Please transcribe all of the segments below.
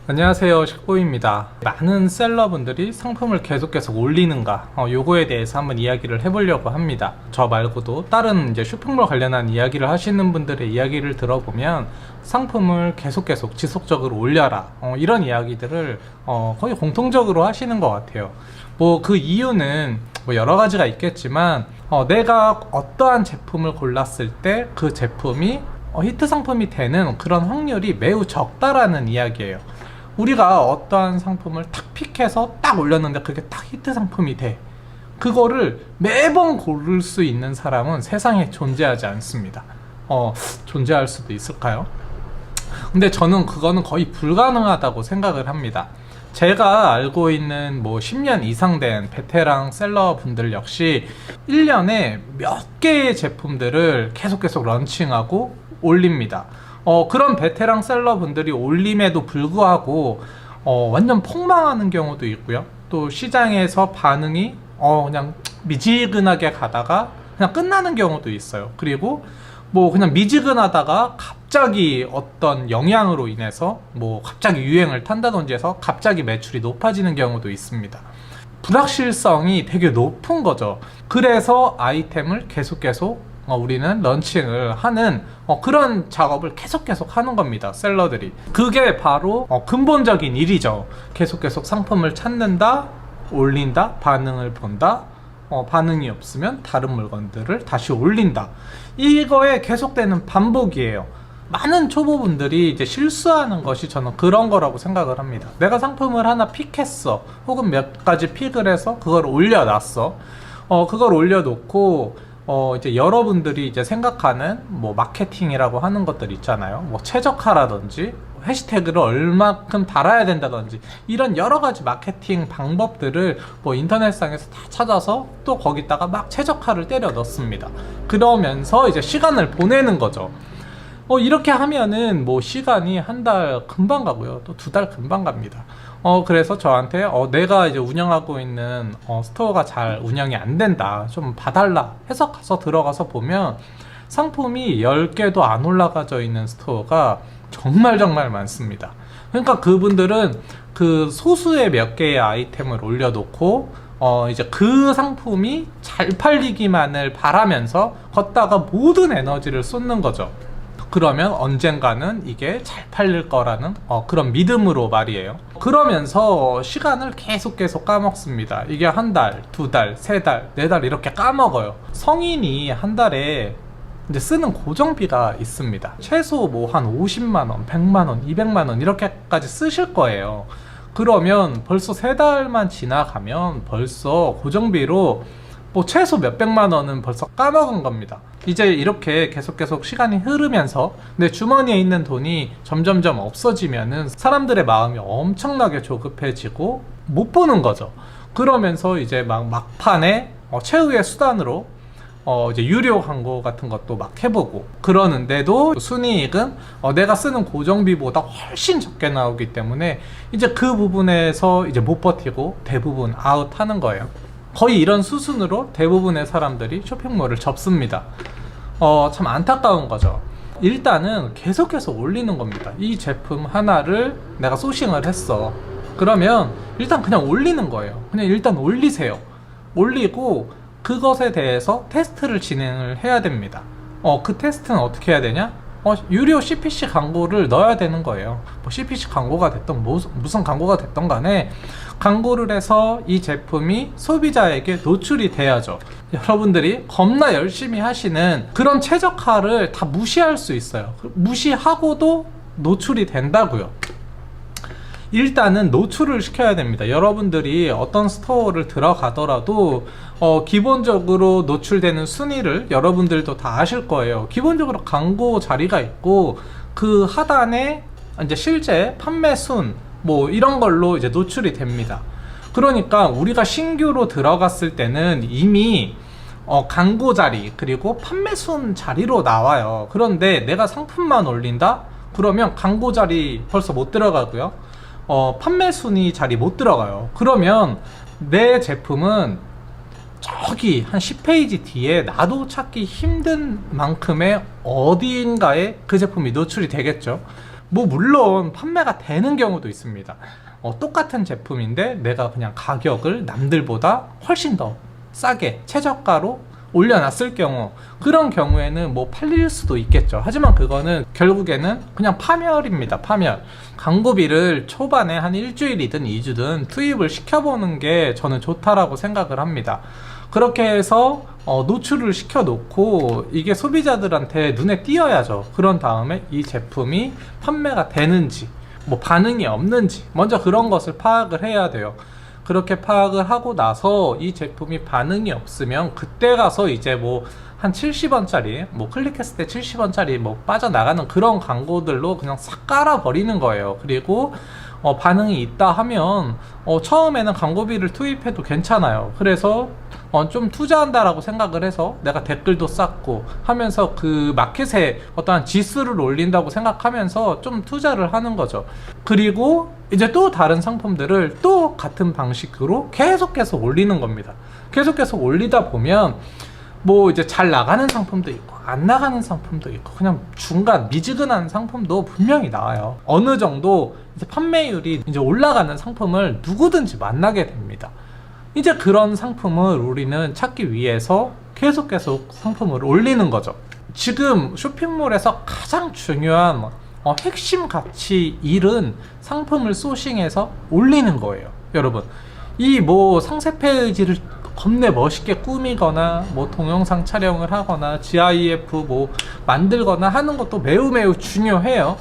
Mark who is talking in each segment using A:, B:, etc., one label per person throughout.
A: 안녕하세요, 식보입니다. 많은 셀러분들이 상품을 계속 올리는가 요거에 대해서 한번 이야기를 해보려고 합니다. 저 말고도 다른 이제 쇼핑몰 관련한 이야기를 하시는 분들의 이야기를 들어보면 상품을 계속 지속적으로 올려라 이런 이야기들을 거의 공통적으로 하시는 것 같아요. 뭐 그 이유는 뭐 여러 가지가 있겠지만 내가 어떠한 제품을 골랐을 때 그 제품이 히트 상품이 되는 그런 확률이 매우 적다라는 이야기예요. 우리가 어떠한 상품을 탁 픽해서 딱 올렸는데 그게 딱 히트 상품이 돼. 그거를 매번 고를 수 있는 사람은 세상에 존재하지 않습니다. 존재할 수도 있을까요? 근데 저는 그거는 거의 불가능하다고 생각을 합니다. 제가 알고 있는 뭐 10년 이상 된 베테랑 셀러 분들 역시 1년에 몇 개의 제품들을 계속 런칭하고 올립니다. 그런 베테랑 셀러 분들이 올림에도 불구하고 완전 폭망하는 경우도 있고요. 또 시장에서 반응이 그냥 미지근하게 가다가 그냥 끝나는 경우도 있어요. 그리고 뭐 그냥 미지근하다가 갑자기 어떤 영향으로 인해서 뭐 갑자기 유행을 탄다든지 해서 갑자기 매출이 높아지는 경우도 있습니다. 불확실성이 되게 높은 거죠. 그래서 아이템을 계속 우리는 런칭을 하는 그런 작업을 계속 하는 겁니다. 셀러들이. 그게 바로 근본적인 일이죠. 계속 상품을 찾는다, 올린다, 반응을 본다, 반응이 없으면 다른 물건들을 다시 올린다. 이거에 계속되는 반복이에요. 많은 초보분들이 이제 실수하는 것이 저는 그런 거라고 생각을 합니다. 내가 상품을 하나 픽했어, 혹은 몇 가지 픽을 해서 그걸 올려놨어. 그걸 올려놓고 이제 여러분들이 이제 생각하는 뭐 마케팅이라고 하는 것들 있잖아요. 뭐 최적화라든지 해시태그를 얼마큼 달아야 된다든지 이런 여러 가지 마케팅 방법들을 뭐 인터넷상에서 다 찾아서 또 거기다가 막 최적화를 때려 넣습니다. 그러면서 이제 시간을 보내는 거죠. 이렇게 하면은 뭐 시간이 한 달 금방 가고요. 또 2달 금방 갑니다. 그래서 저한테 내가 이제 운영하고 있는 스토어가 잘 운영이 안 된다, 좀 봐달라 해서 가서 들어가서 보면 상품이 10개도 안 올라가져 있는 스토어가 정말 많습니다. 그러니까 그분들은 그 소수의 몇 개의 아이템을 올려놓고 이제 그 상품이 잘 팔리기만을 바라면서 걷다가 모든 에너지를 쏟는 거죠. 그러면 언젠가는 이게 잘 팔릴 거라는 그런 믿음으로 말이에요. 그러면서 시간을 계속 까먹습니다. 이게 한 달, 2달, 3달, 4달 이렇게 까먹어요. 성인이 한 달에 이제 쓰는 고정비가 있습니다. 최소 뭐 한 50만원, 100만원, 200만원 이렇게까지 쓰실 거예요. 그러면 벌써 3달만 지나가면 벌써 고정비로 뭐 최소 몇백만 원은 벌써 까먹은 겁니다. 이제 이렇게 계속 시간이 흐르면서 내 주머니에 있는 돈이 점점 없어지면은 사람들의 마음이 엄청나게 조급해지고 못 보는 거죠. 그러면서 이제 막판에 최후의 수단으로 이제 유료 광고 같은 것도 막 해보고 그러는데도 순이익은 내가 쓰는 고정비보다 훨씬 적게 나오기 때문에 이제 그 부분에서 이제 못 버티고 대부분 아웃하는 거예요. 거의 이런 수순으로 대부분의 사람들이 쇼핑몰을 접습니다. 참 안타까운 거죠. 일단은 계속 올리는 겁니다. 이 제품 하나를 내가 소싱을 했어. 그러면 일단 그냥 올리는 거예요. 그냥 일단 올리세요. 올리고 그것에 대해서 테스트를 진행을 해야 됩니다. 그 테스트는 어떻게 해야 되냐? 유료 CPC 광고를 넣어야 되는 거예요. 뭐 CPC 광고가 됐던 무슨 광고가 됐던 간에 광고를 해서 이 제품이 소비자에게 노출이 돼야죠. 여러분들이 겁나 열심히 하시는 그런 최적화를 다 무시할 수 있어요. 무시하고도 노출이 된다고요. 일단은 노출을 시켜야 됩니다. 여러분들이 어떤 스토어를 들어가더라도 기본적으로 노출되는 순위를 여러분들도 다 아실 거예요. 기본적으로 광고 자리가 있고 그 하단에 이제 실제 판매 순 뭐 이런 걸로 이제 노출이 됩니다. 그러니까 우리가 신규로 들어갔을 때는 이미 광고 자리 그리고 판매 순 자리로 나와요. 그런데 내가 상품만 올린다? 그러면 광고 자리 벌써 못 들어가고요. 판매 순위 자리 못 들어가요. 그러면 내 제품은 저기 한 10페이지 뒤에 나도 찾기 힘든 만큼의 어딘가에 그 제품이 노출이 되겠죠. 뭐 물론 판매가 되는 경우도 있습니다. 똑같은 제품인데 내가 그냥 가격을 남들보다 훨씬 더 싸게 최저가로 올려놨을 경우, 그런 경우에는 뭐 팔릴 수도 있겠죠. 하지만 그거는 결국에는 그냥 파멸입니다. 파멸. 광고비를 초반에 한 일주일이든 2주든 투입을 시켜보는 게 저는 좋다라고 생각을 합니다. 그렇게 해서 노출을 시켜놓고 이게 소비자들한테 눈에 띄어야죠. 그런 다음에 이 제품이 판매가 되는지 뭐 반응이 없는지 먼저 그런 것을 파악을 해야 돼요. 그렇게 파악을 하고 나서 이 제품이 반응이 없으면 그때 가서 이제 뭐 한 70원짜리 뭐 클릭했을 때 70원짜리 뭐 빠져나가는 그런 광고들로 그냥 싹 깔아버리는 거예요. 그리고 반응이 있다 하면 처음에는 광고비를 투입해도 괜찮아요. 그래서 좀 투자한다라고 생각을 해서 내가 댓글도 쌓고 하면서 그 마켓에 어떠한 지수를 올린다고 생각하면서 좀 투자를 하는 거죠. 그리고 이제 또 다른 상품들을 또 같은 방식으로 계속해서 올리는 겁니다. 계속해서 올리다 보면 뭐 이제 잘 나가는 상품도 있고 안 나가는 상품도 있고 그냥 중간 미지근한 상품도 분명히 나와요. 어느 정도 이제 판매율이 이제 올라가는 상품을 누구든지 만나게 됩니다. 이제 그런 상품을 우리는 찾기 위해서 계속 상품을 올리는 거죠. 지금 쇼핑몰에서 가장 중요한 핵심 가치 일은 상품을 소싱해서 올리는 거예요. 여러분, 이 뭐 상세 페이지를 겁내 멋있게 꾸미거나 뭐 동영상 촬영을 하거나 GIF 뭐 만들거나 하는 것도 매우 중요해요.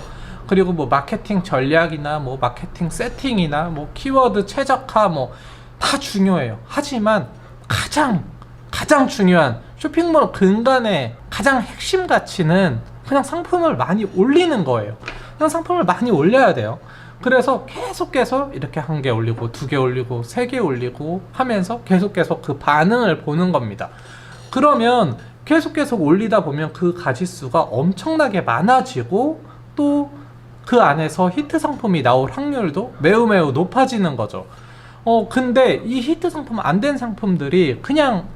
A: 그리고 뭐 마케팅 전략이나 뭐 마케팅 세팅이나 뭐 키워드 최적화 뭐 다 중요해요. 하지만 가장 중요한 쇼핑몰 근간의 가장 핵심 가치는 그냥 상품을 많이 올리는 거예요. 그냥 상품을 많이 올려야 돼요. 그래서 계속해서 이렇게 1개 올리고 2개 올리고 3개 올리고 하면서 계속 그 반응을 보는 겁니다. 그러면 계속 올리다 보면 그 가지수가 엄청나게 많아지고 또 그 안에서 히트 상품이 나올 확률도 매우 높아지는 거죠. 근데 이 히트 상품 안 된 상품들이 그냥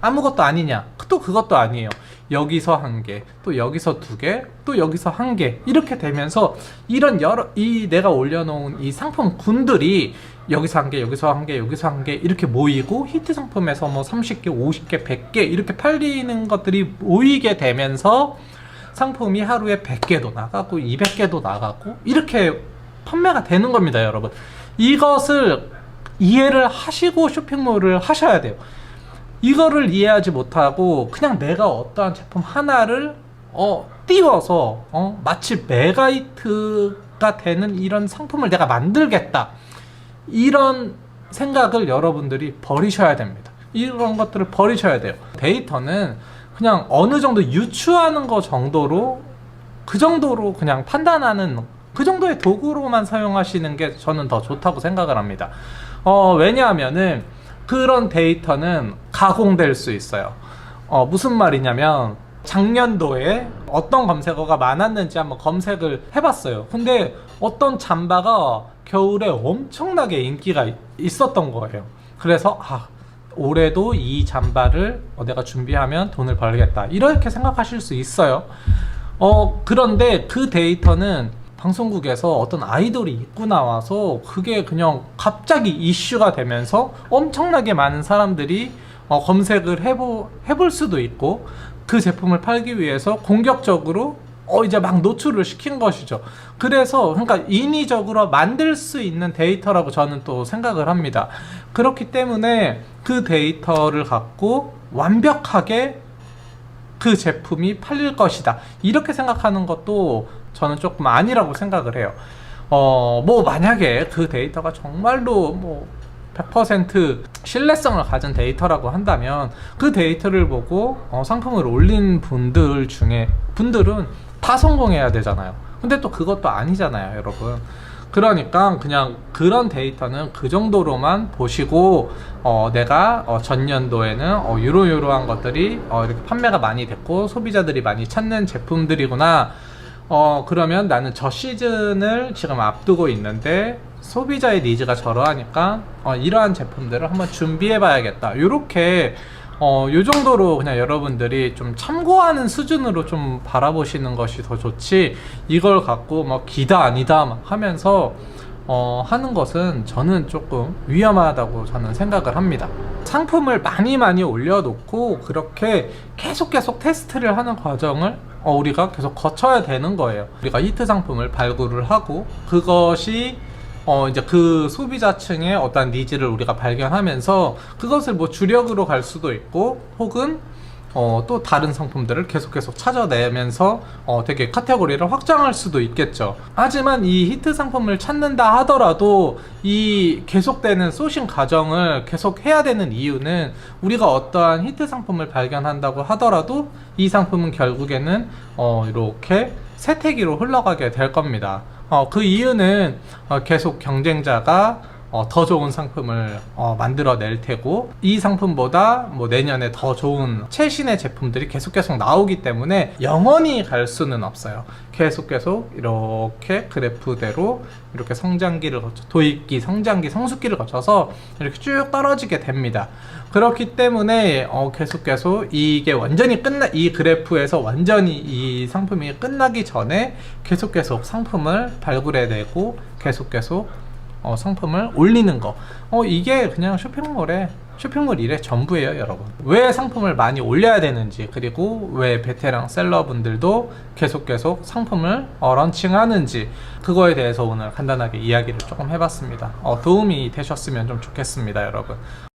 A: 아무것도 아니냐? 또 그것도 아니에요. 여기서 1개, 또 여기서 2개, 또 여기서 1개 이렇게 되면서 이런 내가 올려놓은 이 상품군들이 여기서 1개, 여기서 1개, 여기서 1개 이렇게 모이고 히트 상품에서 뭐 30개, 50개, 100개 이렇게 팔리는 것들이 모이게 되면서 상품이 하루에 100개도 나가고 200개도 나가고 이렇게 판매가 되는 겁니다, 여러분. 이것을 이해를 하시고 쇼핑몰을 하셔야 돼요. 이거를 이해하지 못하고 그냥 내가 어떠한 제품 하나를 띄워서 마치 메가히트가 되는 이런 상품을 내가 만들겠다, 이런 생각을 여러분들이 버리셔야 됩니다. 이런 것들을 버리셔야 돼요. 데이터는 그냥 어느 정도 유추하는 거 정도로, 그 정도로 그냥 판단하는 그 정도의 도구로만 사용하시는 게 저는 더 좋다고 생각을 합니다. 왜냐하면은 그런 데이터는 가공될 수 있어요. 무슨 말이냐면 작년도에 어떤 검색어가 많았는지 한번 검색을 해봤어요. 근데 어떤 잠바가 겨울에 엄청나게 인기가 있었던 거예요. 그래서 올해도 이 잠바를 내가 준비하면 돈을 벌겠다, 이렇게 생각하실 수 있어요. 그런데 그 데이터는 방송국에서 어떤 아이돌이 입고 나와서 그게 그냥 갑자기 이슈가 되면서 엄청나게 많은 사람들이 검색을 해볼 수도 있고 그 제품을 팔기 위해서 공격적으로 이제 막 노출을 시킨 것이죠. 그래서 그러니까 인위적으로 만들 수 있는 데이터라고 저는 또 생각을 합니다. 그렇기 때문에 그 데이터를 갖고 완벽하게 그 제품이 팔릴 것이다, 이렇게 생각하는 것도 저는 조금 아니라고 생각을 해요. 뭐 만약에 그 데이터가 정말로 뭐 100% 신뢰성을 가진 데이터라고 한다면 그 데이터를 보고 상품을 올린 분들은 다 성공해야 되잖아요. 근데 또 그것도 아니잖아요, 여러분. 그러니까 그냥 그런 데이터는 그 정도로만 보시고 내가 전년도에는 요러한 것들이 이렇게 판매가 많이 됐고 소비자들이 많이 찾는 제품들이구나. 그러면 나는 저 시즌을 지금 앞두고 있는데 소비자의 니즈가 저러하니까 이러한 제품들을 한번 준비해 봐야겠다, 이렇게 요 정도로 그냥 여러분들이 좀 참고하는 수준으로 좀 바라보시는 것이 더 좋지, 이걸 갖고 뭐 기다 아니다 막 하면서 하는 것은 저는 조금 위험하다고 저는 생각을 합니다. 상품을 많이 올려놓고 그렇게 계속 테스트를 하는 과정을 우리가 계속 거쳐야 되는 거예요. 우리가 히트 상품을 발굴을 하고 그것이 이제 그 소비자층의 어떤 니즈를 우리가 발견하면서 그것을 뭐 주력으로 갈 수도 있고, 혹은 또 다른 상품들을 계속 찾아내면서 되게 카테고리를 확장할 수도 있겠죠. 하지만 이 히트 상품을 찾는다 하더라도 이 계속되는 소싱 과정을 계속 해야 되는 이유는, 우리가 어떠한 히트 상품을 발견한다고 하더라도 이 상품은 결국에는 이렇게 세태기로 흘러가게 될 겁니다. 그 이유는 계속 경쟁자가 더 좋은 상품을 만들어낼 테고, 이 상품보다 뭐 내년에 더 좋은 최신의 제품들이 계속 나오기 때문에 영원히 갈 수는 없어요. 계속 이렇게 그래프대로 이렇게 성장기를 거쳐, 도입기, 성장기, 성숙기를 거쳐서 이렇게 쭉 떨어지게 됩니다. 그렇기 때문에 계속 이게 완전히 이 그래프에서 완전히 이 상품이 끝나기 전에 계속 상품을 발굴해내고 계속 상품을 올리는 거, 이게 그냥 쇼핑몰 일의 전부예요, 여러분. 왜 상품을 많이 올려야 되는지, 그리고 왜 베테랑 셀러분들도 계속 상품을 런칭하는지, 그거에 대해서 오늘 간단하게 이야기를 조금 해봤습니다. 도움이 되셨으면 좀 좋겠습니다, 여러분.